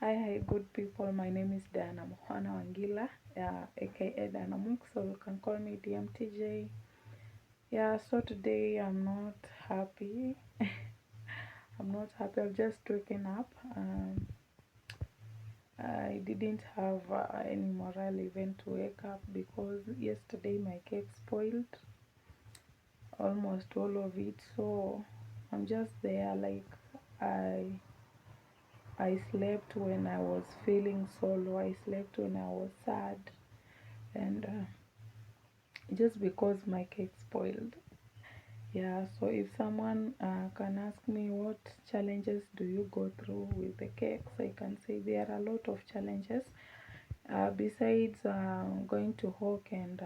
Hi, good people. My name is Diana Mohana Wangila, aka Diana Mook, so you can call me DMTJ. Yeah, so today I'm not happy. I'm not happy. I've just waken up. I didn't have any morale even to wake up because yesterday my cake spoiled, almost all of it. So I'm just there like I I slept when I was feeling so low. I slept when I was sad, and just because my cake spoiled. Yeah, so if someone can ask me what challenges do you go through with the cakes, I can say there are a lot of challenges. Besides going to hawk and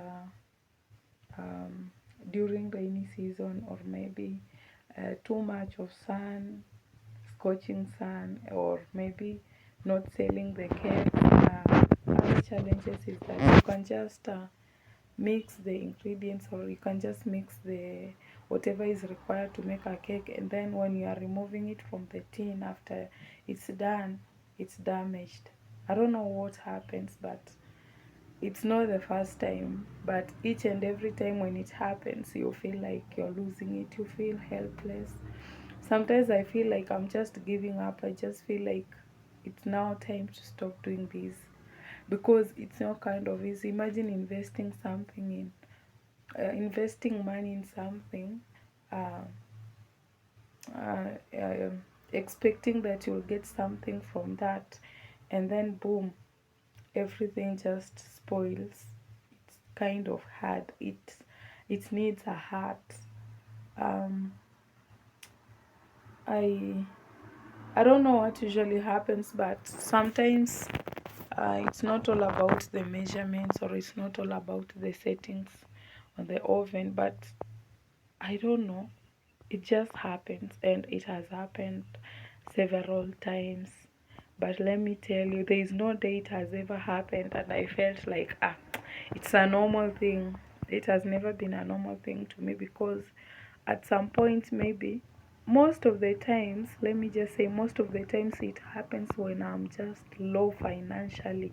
um, during rainy season, or maybe too much of sun, scorching sun, or maybe not selling the cake. Other challenges is that you can just mix the ingredients, or you can just mix the whatever is required to make a cake, and then when you are removing it from the tin after it's done, it's damaged. I don't know what happens, but it's not the first time, but each and every time when it happens, you feel like you're losing it, you feel helpless. Sometimes I feel like I'm just giving up. I just feel like it's now time to stop doing this because it's not kind of easy. Imagine investing money in something, uh, uh, uh, expecting that you'll get something from that, and then boom, everything just spoils. It's kind of hard. It needs a heart. Um, I I don't know what usually happens, but sometimes it's not all about the measurements, or it's not all about the settings on the oven, but I don't know. It just happens, and it has happened several times. But let me tell you, there is no day it has ever happened and I felt like it's a normal thing. It has never been a normal thing to me because at some point, maybe most of the times, let me just say, most of the times it happens when I'm just low financially.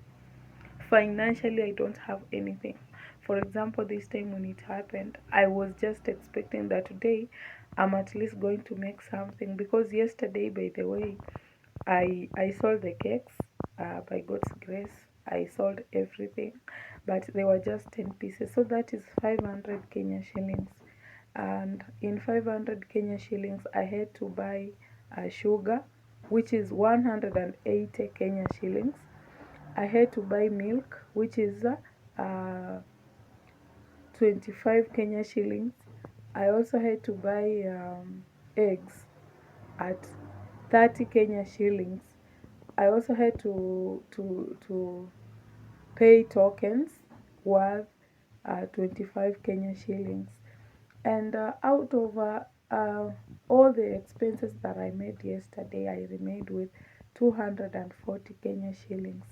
Financially, I don't have anything. For example, this time when it happened, I was just expecting that today I'm at least going to make something, because yesterday, by the way, I sold the cakes, by God's grace. I sold everything, but they were just 10 pieces, so that is 500 Kenya shillings. And in 500 Kenya shillings, I had to buy sugar, which is 180 Kenya shillings. I had to buy milk, which is 25 Kenya shillings. I also had to buy eggs at 30 Kenya shillings. I also had to pay tokens worth 25 Kenya shillings. And out of all the expenses that I made yesterday, I remained with 240 Kenya shillings.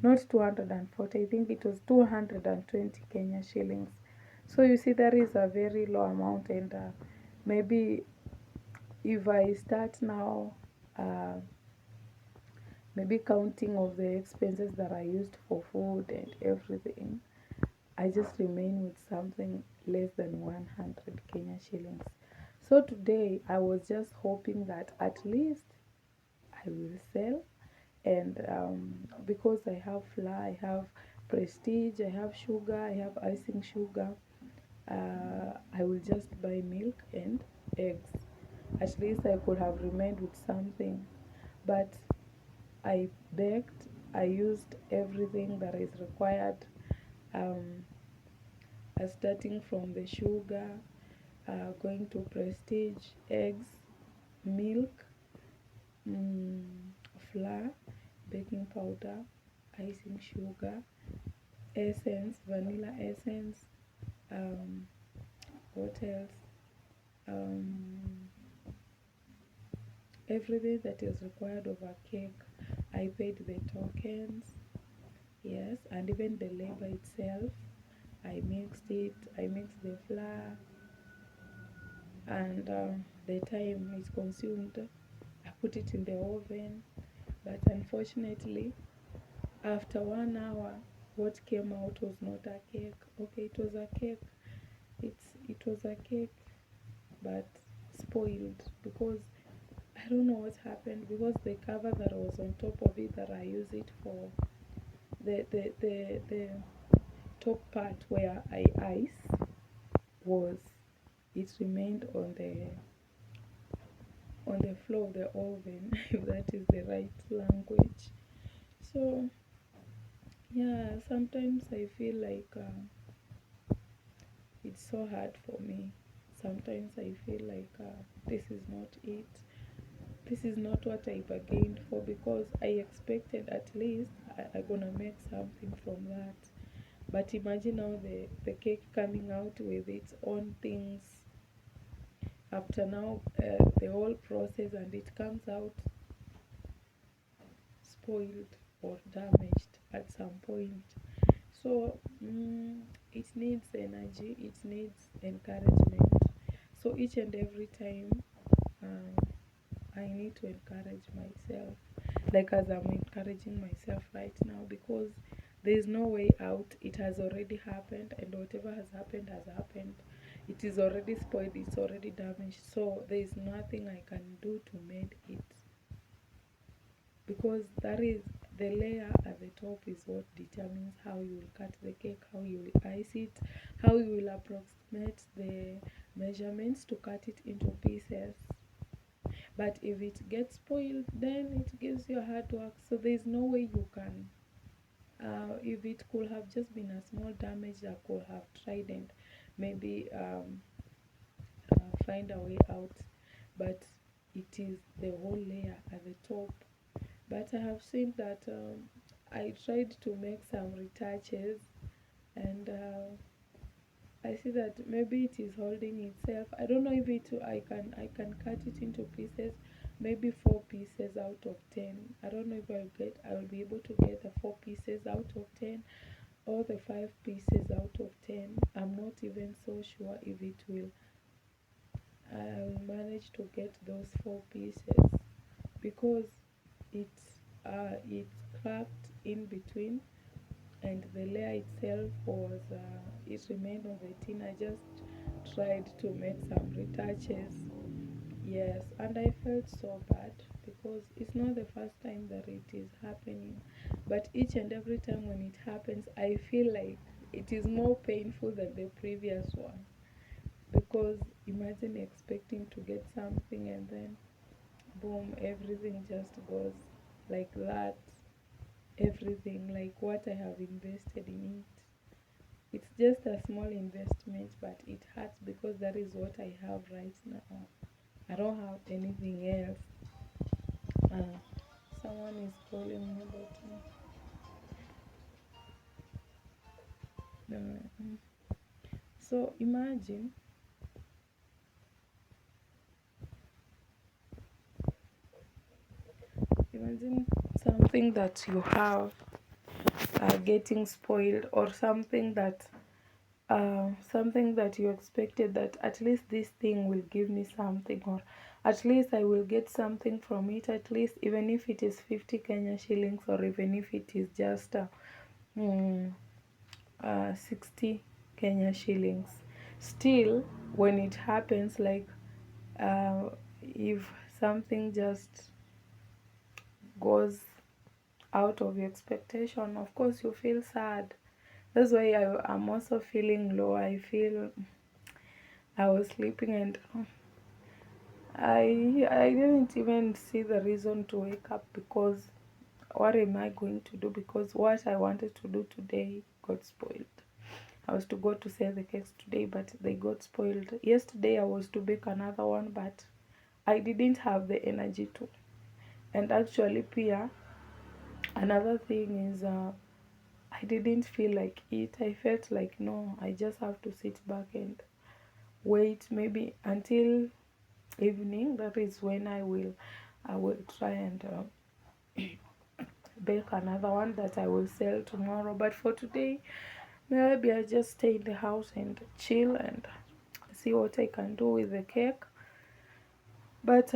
Not 240, I think it was 220 Kenya shillings. So you see, that is a very low amount, and maybe if I start now, uh, maybe counting of the expenses that I used for food and everything, I just remain with something less than 100 Kenya shillings. So today I was just hoping that at least I will sell, and because I have flour, I have prestige, I have sugar, I have icing sugar, I will just buy milk and eggs. At least I could have remained with something, but I baked, I used everything that is required, um, starting from the sugar, going to prestige, eggs, milk, mm, flour, baking powder, icing sugar, essence, vanilla essence, um, what else? Um, Everything that is required of a cake. I paid the tokens, yes, and even the labor itself. I mixed it, I mixed the flour, and the time it consumed, I put it in the oven. But unfortunately, after 1 hour, what came out was not a cake. Okay, it was a cake. It was a cake, but spoiled because I don't know what happened, because the cover that was on top of it that I use it for, the top part where I ice was, it remained on the floor of the oven, if that is the right language. So yeah, sometimes I feel like it's so hard for me. Sometimes I feel like this is not it. This is not what I bargained for, because I expected at least I gonna make something from that. But imagine now the cake coming out with its own things after now the whole process, and it comes out spoiled or damaged at some point. So it needs energy, it needs encouragement. So each and every time um, I need to encourage myself, like as I'm encouraging myself right now, because there is no way out. It has already happened, and whatever has happened has happened. It is already spoiled, it's already damaged. So there is nothing I can do to mend it, because that is the layer at the top is what determines how you will cut the cake, how you will ice it, how you will approximate the measurements to cut it into pieces. But if it gets spoiled, then it gives you hard work. So there's no way you can. If it could have just been a small damage, I could have tried and maybe find a way out. But it is the whole layer at the top. But I have seen that I tried to make some retouches, and I see that maybe it is holding itself. I don't know if I can cut it into pieces, maybe 4 pieces out of 10. I don't know if I will be able to get the 4 pieces out of 10, or the 5 pieces out of 10. I'm not even so sure if I will manage to get those 4 pieces, because it's cracked in between, and the layer itself was it remained on the tin. I just tried to make some retouches. Yes, and I felt so bad, because it's not the first time that it is happening, but each and every time when it happens, I feel like it is more painful than the previous one, because imagine expecting to get something, and then boom, everything just goes like that. Everything, like what I have invested in it. It's just a small investment, but it hurts, because that is what I have right now. I don't have anything else. Uh, Someone is calling me, but mm. So imagine something that you have getting spoiled, or something that you expected, that at least this thing will give me something, or at least I will get something from it, at least even if it is 50 Kenya shillings, or even if it is just mm, 60 Kenya shillings. Still, when it happens, like if something just goes out of your expectation, of course you feel sad. That's why I'm also feeling low. I feel I was sleeping, and I didn't even see the reason to wake up, because what am I going to do? Because what I wanted to do today got spoiled. I was to go to sell the cakes today, but they got spoiled. Yesterday I was to bake another one, but I didn't have the energy to. And actually, Pia, another thing is I didn't feel like it. I felt like no, I just have to sit back and wait maybe until evening. That is when I will try and bake another one that I will sell tomorrow. But for today, maybe I just stay in the house and chill and see what I can do with the cake. But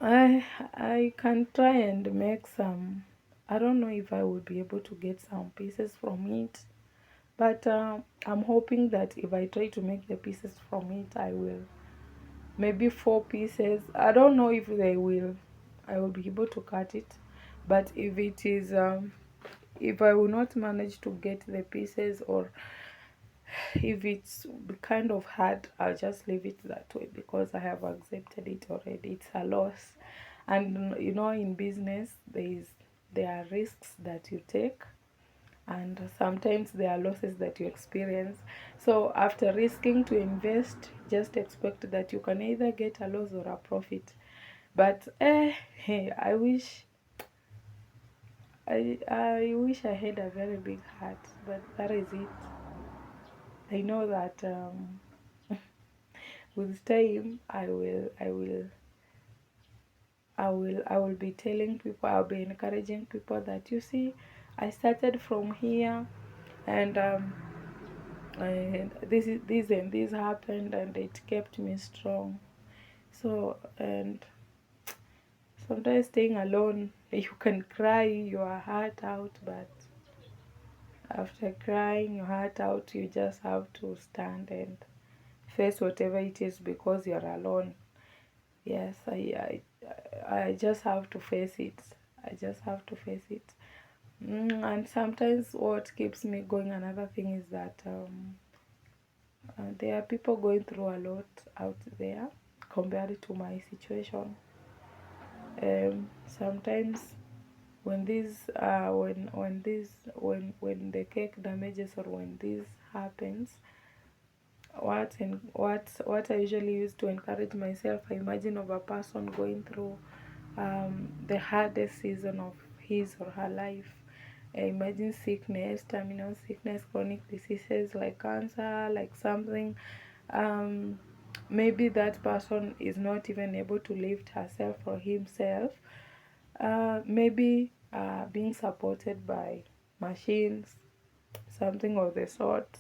I I can try and make some. I don't know if I will be able to get some pieces from it, but I'm hoping that if I try to make the pieces from it, I will. Maybe four pieces. I don't know if they will. I will be able to cut it, but if it is if I will not manage to get the pieces, or if it's kind of hard, I'll just leave it that way because I have accepted it already. It's a loss. And in business, there are risks that you take, and sometimes there are losses that you experience. So after risking to invest, just expect that you can either get a loss or a profit. But hey, I wish I had a very big heart, but that is it. I know that with time I will be telling people, I'll be encouraging people that, you see, I started from here, and this and this happened, and it kept me strong. So, and sometimes staying alone, you can cry your heart out, but after crying your heart out, you just have to stand and face whatever it is because you're alone. Yes, I just have to face it. I just have to face it. And sometimes what keeps me going, another thing is that there are people going through a lot out there compared to my situation. Sometimes when when the cake damages, or when this happens, what I usually use to encourage myself, I imagine of a person going through the hardest season of his or her life. I imagine sickness, terminal sickness, chronic diseases like cancer, like something. Um, Maybe that person is not even able to lift herself or himself. Maybe being supported by machines, something of the sort,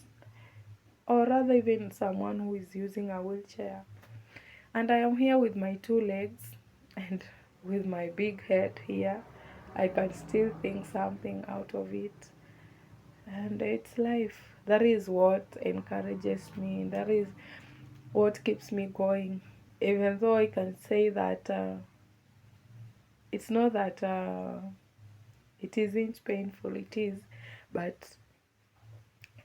or rather even someone who is using a wheelchair. And I am here with my two legs and with my big head here. I can still think something out of it. And it's life. That is what encourages me. That is what keeps me going. Even though I can say that it's not that it isn't painful, it is. But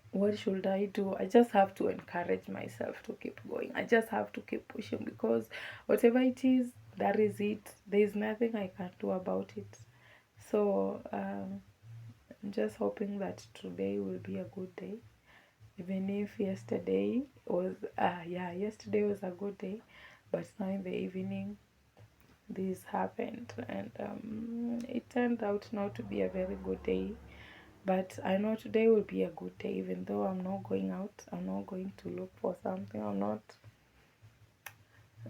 what should I do? I just have to encourage myself to keep going. I just have to keep pushing because whatever it is, that is it. There is nothing I can do about it. So I'm just hoping that today will be a good day. Even if yesterday was, yesterday was a good day, but now in the evening, this happened, and it turned out not to be a very good day. But I know today will be a good day, even though I'm not going out. I'm not going to look for something. I'm not.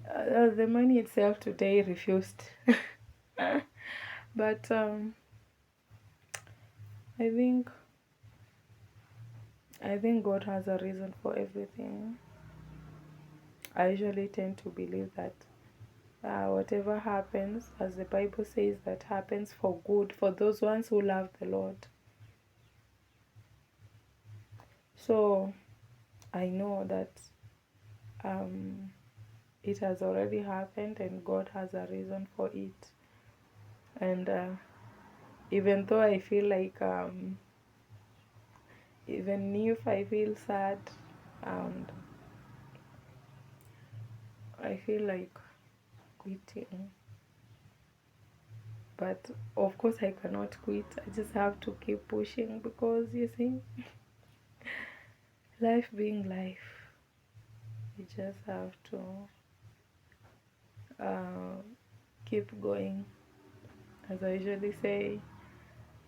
The money itself today refused. But I think I think God has a reason for everything. I usually tend to believe that whatever happens, as the Bible says, that happens for good for those ones who love the Lord. So I know that um, it has already happened, and God has a reason for it. And even though I feel like, even if I feel sad, and I feel like quitting, but of course I cannot quit. I just have to keep pushing because, you see, life being life, you just have to uh, keep going. As I usually say,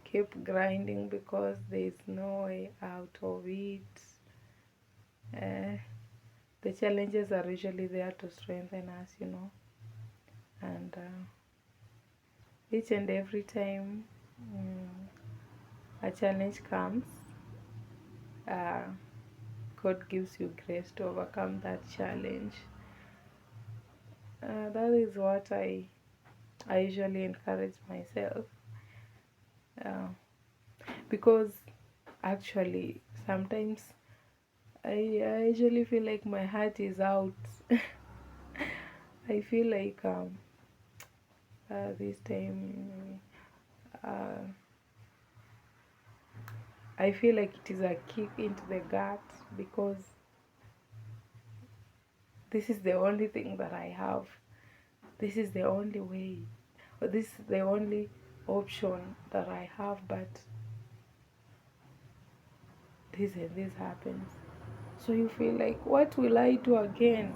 keep grinding because there's no way out of it. Uh, the challenges are usually there to strengthen us. And each and every time a challenge comes, uh, God gives you grace to overcome that challenge. That is what I usually encourage myself, uh, because actually sometimes I usually feel like my heart is out. I feel like this time uh, I feel like it is a kick into the gut, because this is the only thing that I have. This is the only way, or this is the only option that I have, but this and this happens. So you feel like, what will I do again?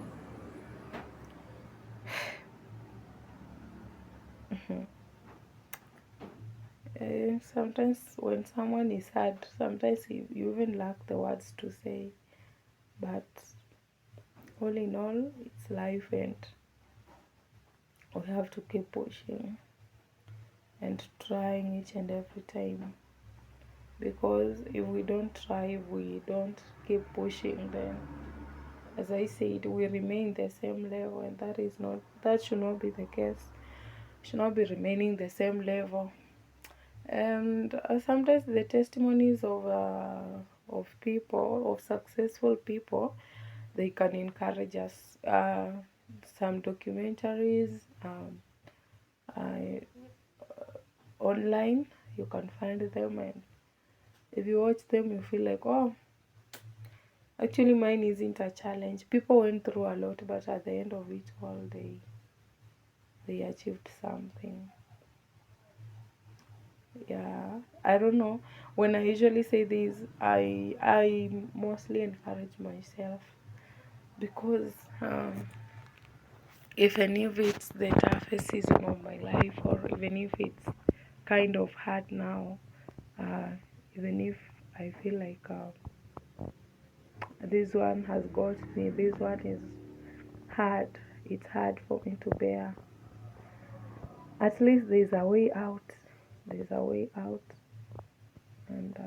Sometimes when someone is sad, sometimes you even lack the words to say. But all in all, it's life, and we have to keep pushing and trying each and every time. Because if we don't try, if we don't keep pushing, then, as I said, we remain the same level, and that should not be the case. Should not be remaining the same level. And sometimes the testimonies of people, of successful people, they can encourage us. Some documentaries, uh, online, you can find them, and if you watch them, you feel like, oh, actually mine isn't a challenge. People went through a lot, but at the end of it all, they achieved something. Yeah, I don't know. When I usually say this, I mostly encourage myself, because even if it's the toughest season of my life, or even if it's kind of hard now, uh, even if I feel like this one has got me, this one is hard, it's hard for me to bear. At least there's a way out. There's a way out, and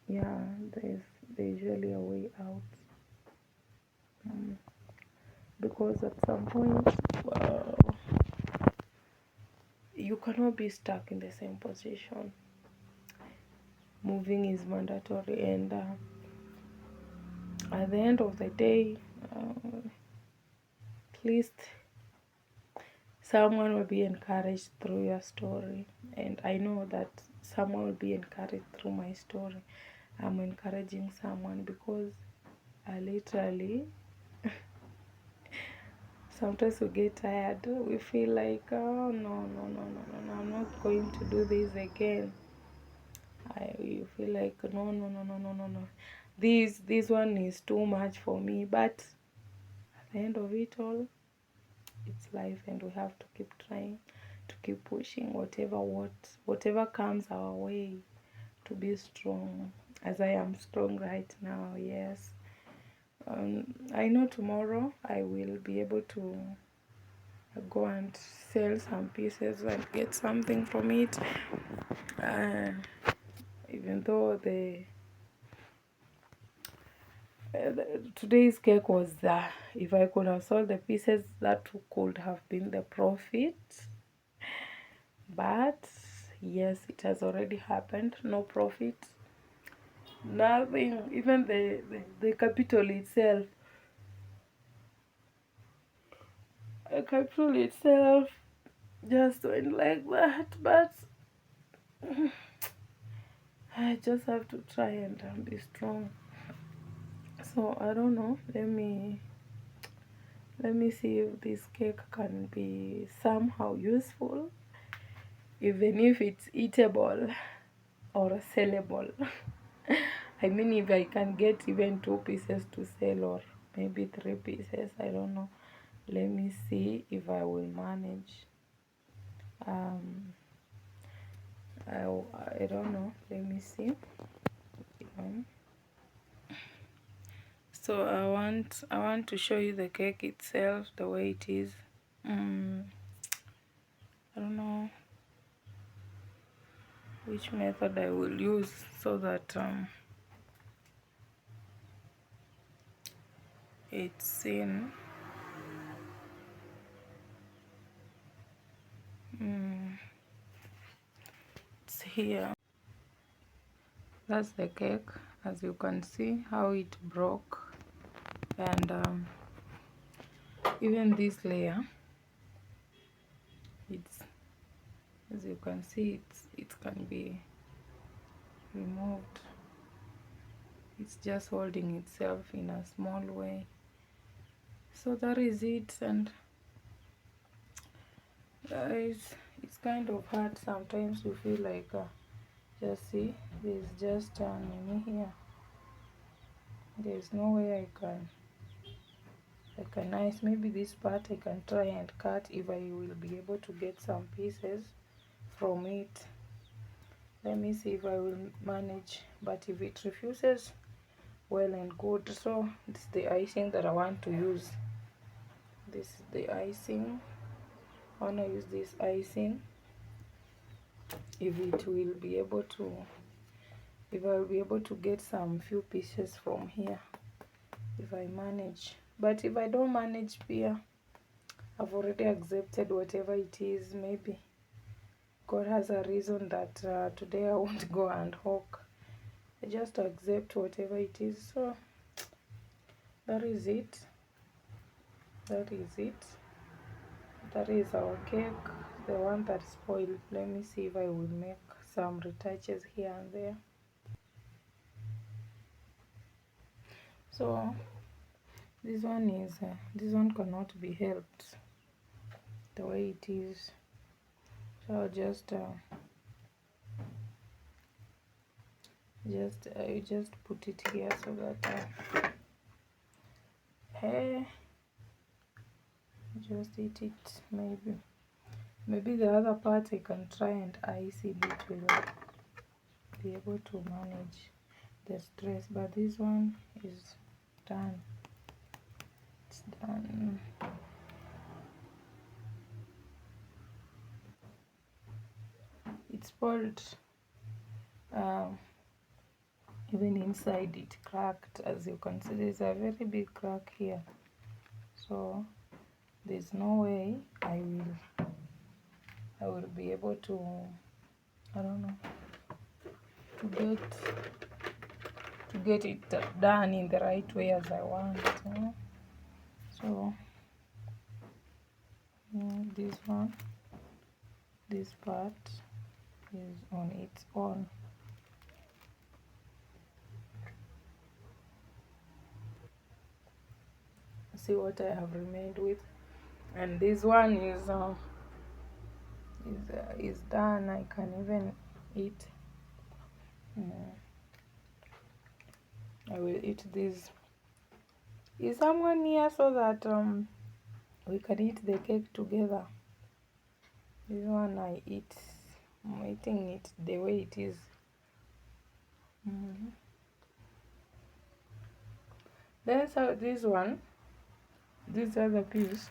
yeah, there's usually a way out. Um, because at some point, uh, you cannot be stuck in the same position. Moving is mandatory, and at the end of the day, at least someone will be encouraged through your story, and I know that someone will be encouraged through my story. I'm encouraging someone, because I literally, sometimes we get tired. We feel like, oh, no, no, no, no, no, no, I'm not going to do this again. You feel like, no, no, no, no, no, no, no. This one is too much for me. But at the end of it all, it's life, and we have to keep trying, to keep pushing, whatever comes our way, to be strong. As I am strong right now, yes. I know tomorrow I will be able to go and sell some pieces and get something from it. Uh, Even though today's cake was if I could have sold the pieces, that could have been the profit. But yes, it has already happened. No profit, nothing. Even the capital itself, just went like that. But I just have to try and be strong. So I don't know. Let me see if this cake can be somehow useful, even if it's eatable or sellable. I mean, if I can get even 2 pieces to sell, or maybe 3 pieces, I don't know. Let me see if I will manage. Um, I don't know. Let me see. Um, so I want to show you the cake itself, the way it is. I don't know which method I will use, so that it's seen. here. That's the cake. As you can see how it broke, and even this layer, it's, as you can see, it can be removed. It's just holding itself in a small way. So that is it, and it's kind of hard sometimes. You feel like just see, there's just an here. There's no way I can nice. Maybe this part I can try and cut if I will be able to get some pieces from it. Let me see if I will manage, but if it refuses, well and good. So this is the icing that I want to use. This is the icing. I want to use this icing. If I'll be able to get some few pieces from here, if I manage. But if I don't manage here, I've already accepted whatever it is. Maybe God has a reason that today I won't go and hawk. I just accept whatever it is. So that is it. That is it. That is our cake, the one that spoiled. Let me see if I will make some retouches here and there. So this one cannot be helped the way it is. So I'll just put it here so that just eat it. Maybe the other part I can try and ice it will be able to manage the stress, but this one is done. It's done. It's spoiled. Even inside it cracked. As you can see, there's a very big crack here. So there's no way I will be able to, I don't know, to get it done in the right way as I want. So this part is on its own. See what I have remained with, and this one is done. I can even eat. I will eat this. Is someone here so that we can eat the cake together? This one I'm eating it the way it is. Then so this other piece,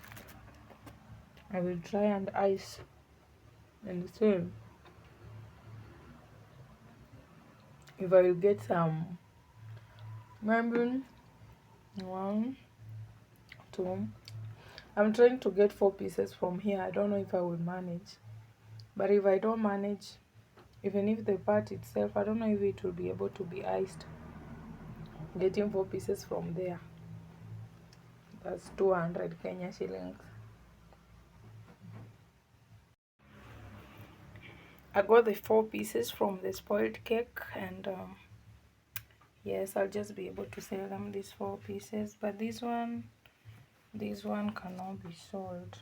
I will try and ice and see if I will get some, maybe 1, 2. I'm trying to get 4 pieces from here. I don't know if I will manage, but if I don't manage, even if the part itself, I don't know if it will be able to be iced. Getting 4 pieces from there, that's 200 Kenya shillings. I got the 4 pieces from the spoiled cake, and yes, I'll just be able to sell them, these 4 pieces. But this one cannot be sold.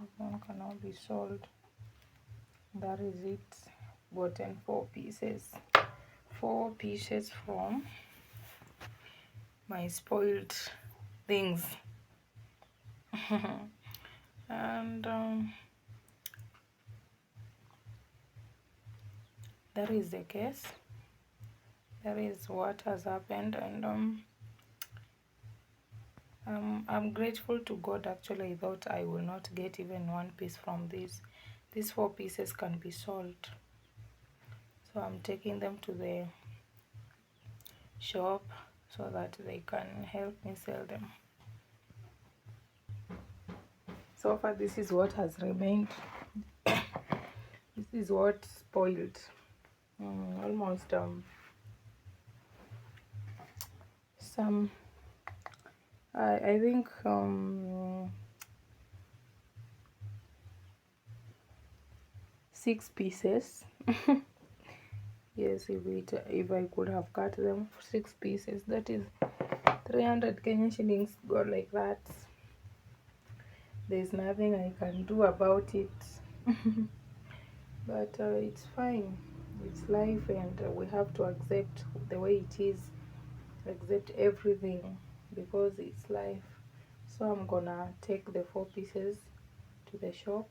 This one cannot be sold. That is it. Gotten 4 pieces. 4 pieces from my spoiled things. And that is the case. That is what has happened, and I'm grateful to God. Actually, I thought I will not get even 1 piece from this. These 4 pieces can be sold, so I'm taking them to the shop so that they can help me sell them. So far, this is what has remained. This is what spoiled. almost some I think 6 pieces. Yes, if I could have cut them for 6 pieces, that is 300 Kenya shillings go like that. There's nothing I can do about it. But it's fine. It's life, and we have to accept the way it is, accept everything, because it's life. So I'm gonna take the 4 pieces to the shop.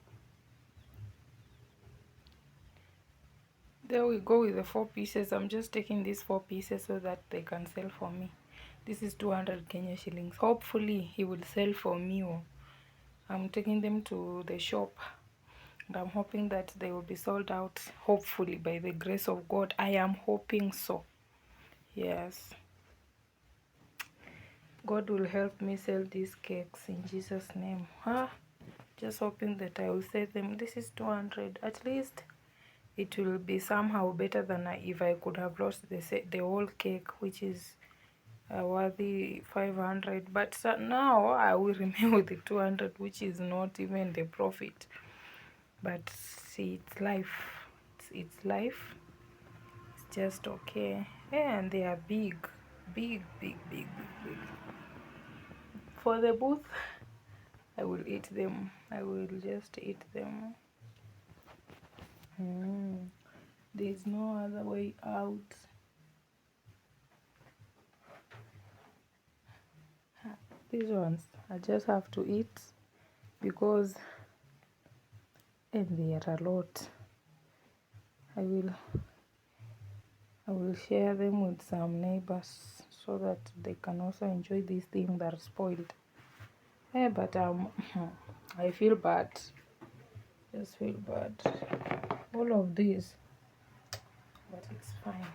There we go with the 4 pieces. I'm just taking these 4 pieces so that they can sell for me. This is 200 Kenya shillings. Hopefully he will sell for me. I'm taking them to the shop, and I'm hoping that they will be sold out, hopefully, by the grace of God. I am hoping so. Yes, God will help me sell these cakes in Jesus' name. Just hoping that I will sell them. This is 200. At least it will be somehow better than if I could have lost the whole cake, which is worthy 500. But now I will remain with the 200, which is not even the profit. But see, it's life. It's life. It's just okay. And they are big, big, big, big, big, big. For the booth, I will eat them. I will just eat them. There's no other way out. These ones I just have to eat, because and they are a lot. I will share them with some neighbors so that they can also enjoy these things that are spoiled. But I feel bad. Just feel bad. All of this, but it's fine.